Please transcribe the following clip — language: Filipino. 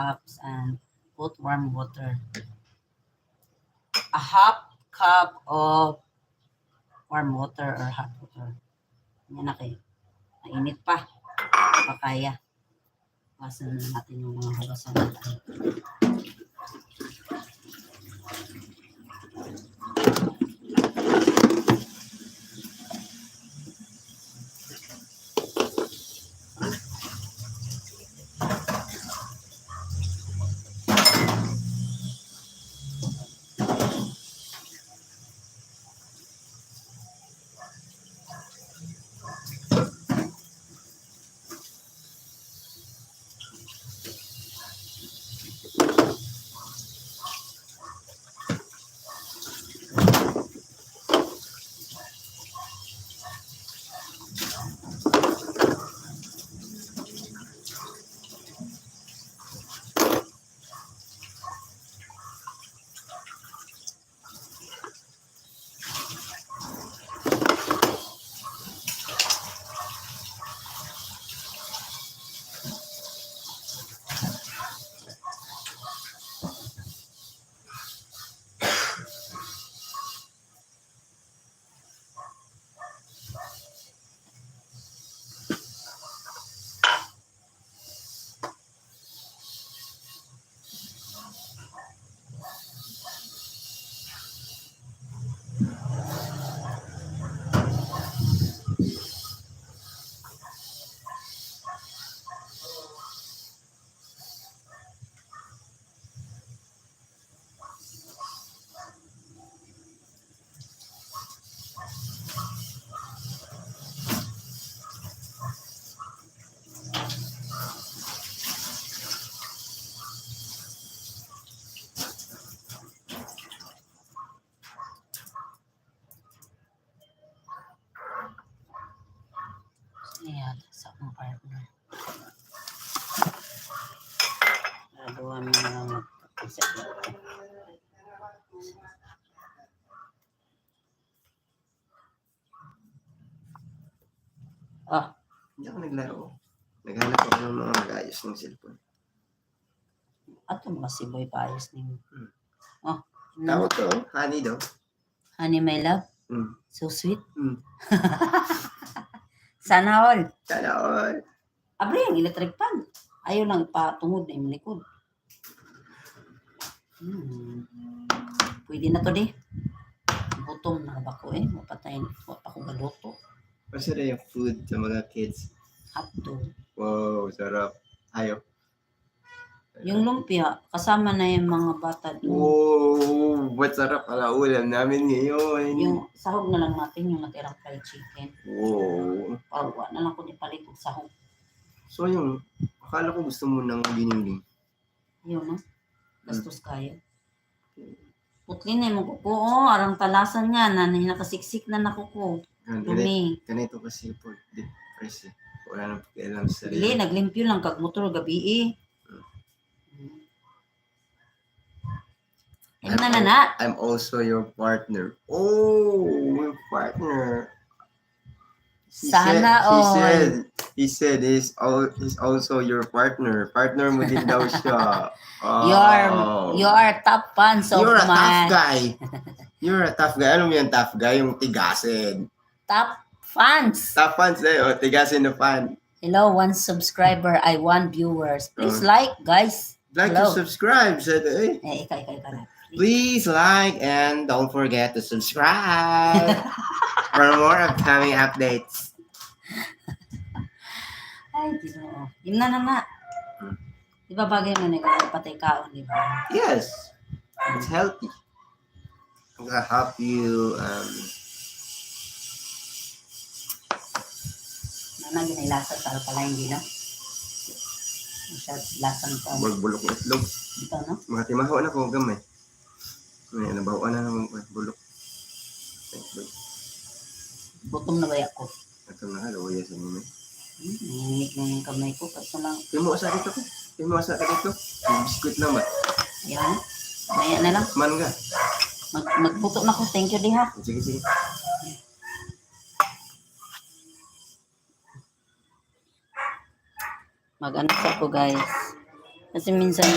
cups and put warm water. A half cup of warm water or hot water. Yan na kayo. Mainit pa. Pa kaya. Pasan na natin yung mga hugasan natin. Ayan, sa akong partner. Nagawa mo na lang mag-isip natin. Hindi ako naglaro. Naghanap ako ng mga mag-ayos ng cellphone. Ato mga siboy paayos ni mo. Tao to, honey daw. Honey, my love. So sweet. Sana all. Sana all. Abre, ang electric fan. Ayaw lang ipatungod na yung likod. Pwede na to di. Gutom na ba ko mapatay pa ko galuto. Masarap yung food sa mga kids. Hotdog. Wow, sarap. Ayaw. Yung lumpia, kasama na yung mga bata doon. Wow, ba't sarap pala ulam namin ngayon. Yung sahog na lang natin, yung natirang fried chicken. Wow. Pawa na lang ko ni palit og sahog. So yung, akala ko gusto mo ng giniling. Yun no? Gastos kayo. Putlin na yung kuko. Arang talasan nga na nakasiksik na nakuko. Dumi. Ganito kasi po, deep fresh eh. Wala nang pakialam sa sarili. Dili, naglimpyo lang kag motor gabi I'm also your partner. Oh, your partner. He said he's also your partner. Partner mo din daw siya. Oh. You are top fans of You're a mine. tough guy. You're a tough guy. Ano mo yung tough guy? Yung tigasin. Top fans. Top fans eh. O, tigasin na fan. Hello, 1 subscriber. I 1 viewers. Please like, guys. Like Hello. to subscribe. Said, Ika. Please like and don't forget to subscribe for more upcoming updates. Ay, Ginoo. Yun na. Di ba bagay mo na patay kaon, di ba? Yes. It's healthy. I'm gonna help you. Nana, ginilasa sa pala hindi na. Masyad lasan ka. Bulok ng itlog. Dito, no? Mga timahaw na ko gamay. May nabawaan na naman bulok. Gutom na ba ako? Ito na nga, luya sa nime. Nanginig na yung kamay ko. Kasi lang. Pimuasa dito ko. Pimuasa ka dito. Biskuit lang ba? Ayan. Maya na lang. Mangga. Magputo na ko. Thank you, diha. Sige. Mag-ano sa ko, guys. Kasi minsan